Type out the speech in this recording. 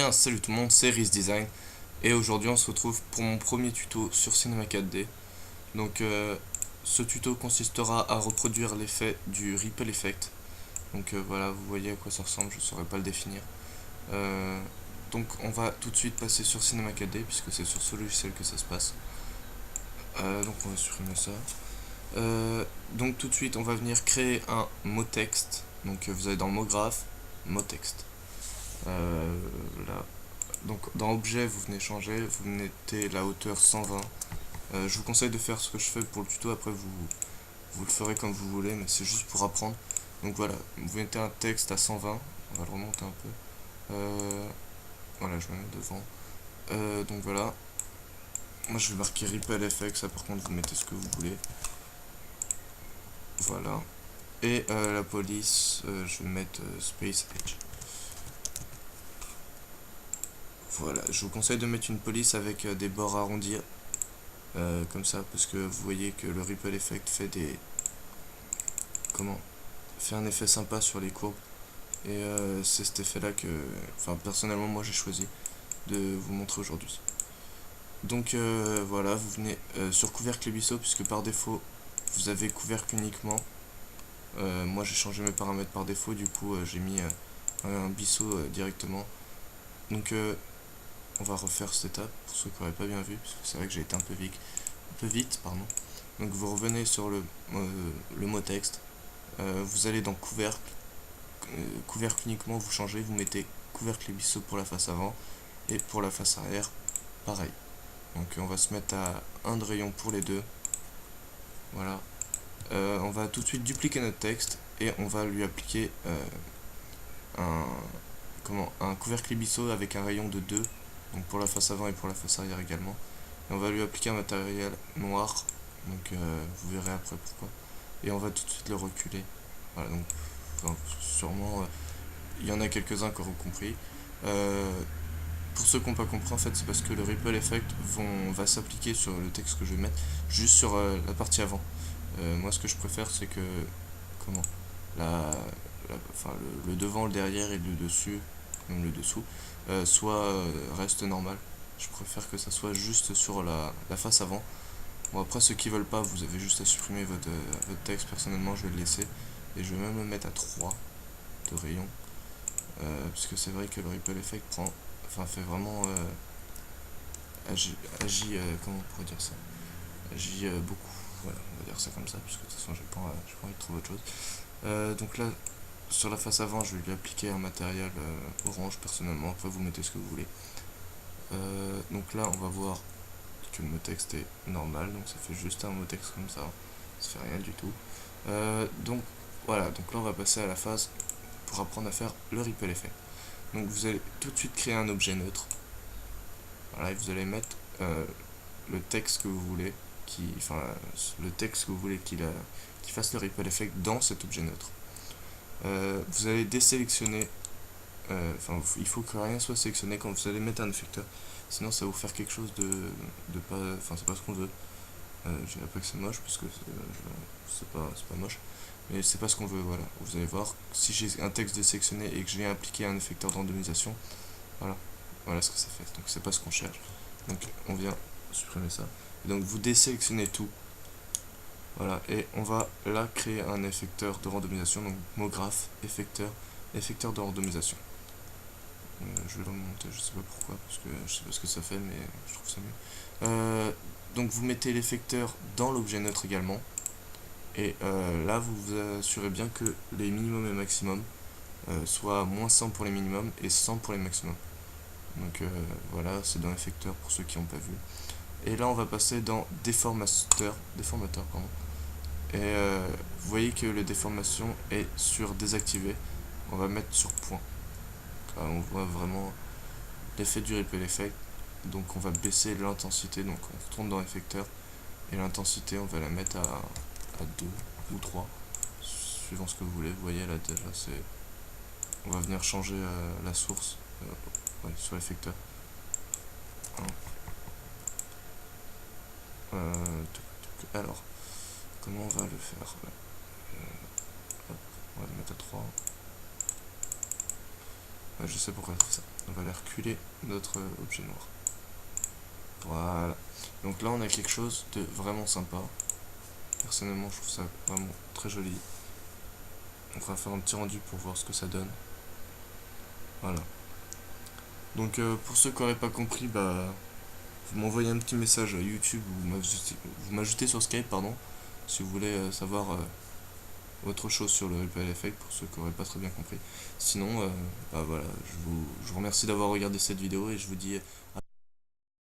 bien, salut tout le monde, c'est Riz Design et aujourd'hui on se retrouve pour mon premier tuto sur Cinema 4D. Donc ce tuto consistera à reproduire l'effet du Ripple Effect. Donc voilà, vous voyez à quoi ça ressemble, je ne saurais pas le définir. Euh, donc on va tout de suite passer sur Cinema 4D puisque c'est sur ce logiciel que ça se passe. Donc on va supprimer ça. Donc tout de suite on va venir créer un mot texte. Donc vous allez dans mot graphe, mot texte. Là. Donc dans objet vous venez changer, vous mettez la hauteur 120. Je vous conseille de faire ce que je fais pour le tuto, après vous le ferez comme vous voulez, mais c'est juste pour apprendre. Donc voilà, vous mettez un texte à 120, on va le remonter un peu. Voilà, je vais mettre devant. Donc voilà, moi je vais marquer Ripple Effect, ça par contre vous mettez ce que vous voulez. Voilà. Et la police, je vais mettre Space Edge. Voilà, je vous conseille de mettre une police avec des bords arrondis, comme ça, parce que vous voyez que le Ripple Effect fait fait un effet sympa sur les courbes. Et c'est cet effet là que, enfin personnellement moi j'ai choisi de vous montrer aujourd'hui. Donc voilà, vous venez sur couvercle et bisseau, puisque par défaut vous avez couvercle uniquement. Moi j'ai changé mes paramètres par défaut, du coup j'ai mis un bisseau directement. Donc on va refaire cette étape pour ceux qui n'auraient pas bien vu, parce que c'est vrai que j'ai été un peu vite, pardon. Donc vous revenez sur le mot texte, vous allez dans couvercle, couvercle uniquement, vous changez, vous mettez couvercle et bisseau pour la face avant, et pour la face arrière, pareil. Donc on va se mettre à un de rayon pour les deux. Voilà. On va tout de suite dupliquer notre texte, et on va lui appliquer un couvercle et bisseau avec un rayon de 2, donc pour la face avant et pour la face arrière également. Et on va lui appliquer un matériel noir, donc vous verrez après pourquoi. Et on va tout de suite le reculer. Voilà, donc enfin, sûrement il y en a quelques-uns qui auront compris. Pour ceux qui n'ont pas compris, en fait, c'est parce que le Ripple Effect va s'appliquer sur le texte que je vais mettre, juste sur la partie avant. Moi, ce que je préfère, c'est que comment enfin, le devant, le derrière et le dessus, même le dessous, reste normal. Je préfère que ça soit juste sur la face avant. Bon, après, ceux qui veulent pas, vous avez juste à supprimer votre texte. Personnellement, je vais le laisser. Et je vais même le mettre à 3 de rayon. Parce que c'est vrai que le Ripple Effect fait vraiment agit comment on pourrait dire ça, agit beaucoup. Voilà, on va dire ça comme ça, puisque de toute façon j'ai pas envie de trouver autre chose. Donc là, sur la face avant, je vais lui appliquer un matériel orange personnellement. Après, vous mettez ce que vous voulez. Donc là, on va voir que le mot texte est normal, donc ça fait juste un mot texte comme ça fait rien du tout. Donc voilà, donc là on va passer à la phase pour apprendre à faire le Ripple Effect. Donc vous allez tout de suite créer un objet neutre. Voilà, et vous allez mettre le texte que vous voulez, le texte que vous voulez qu'il fasse le Ripple Effect dans cet objet neutre. Vous allez désélectionner, il faut que rien soit sélectionné quand vous allez mettre un effecteur, sinon ça va vous faire quelque chose de pas, c'est pas ce qu'on veut. Je dirais pas que c'est moche, parce que c'est pas moche, mais c'est pas ce qu'on veut. Voilà, vous allez voir, si j'ai un texte désélectionné et que je viens appliquer un effecteur de randomisation, voilà ce que ça fait. Donc c'est pas ce qu'on cherche, donc on vient supprimer ça, et donc vous désélectionnez tout. Voilà, et on va là créer un effecteur de randomisation, donc mot graphe, effecteur de randomisation. Je vais le remonter, je sais pas pourquoi, parce que je sais pas ce que ça fait, mais je trouve ça mieux. Donc vous mettez l'effecteur dans l'objet neutre également, et là vous vous assurez bien que les minimums et maximums soient moins 100 pour les minimums et 100 pour les maximums. Donc voilà, c'est dans l'effecteur pour ceux qui n'ont pas vu. Et là on va passer dans déformateur pardon. Et vous voyez que la déformation est sur désactivé. On va mettre sur point. Là, on voit vraiment l'effet du Ripple Effect. Donc on va baisser l'intensité, donc on retourne dans l'effecteur, et l'intensité on va la mettre à 2 ou 3, suivant ce que vous voulez. Vous voyez là déjà on va venir changer la source sur l'effecteur. Alors, comment on va le faire? On va le mettre à 3. Je sais pourquoi elle fait ça. On va aller reculer notre objet noir. Voilà. Donc là, on a quelque chose de vraiment sympa. Personnellement, je trouve ça vraiment très joli. Donc on va faire un petit rendu pour voir ce que ça donne. Voilà. Donc pour ceux qui n'auraient pas compris, bah, vous m'envoyez un petit message à YouTube ou vous m'ajoutez sur Skype, pardon, si vous voulez savoir autre chose sur le Ripple Effect pour ceux qui n'auraient pas très bien compris. Sinon, bah voilà, je vous remercie d'avoir regardé cette vidéo et je vous dis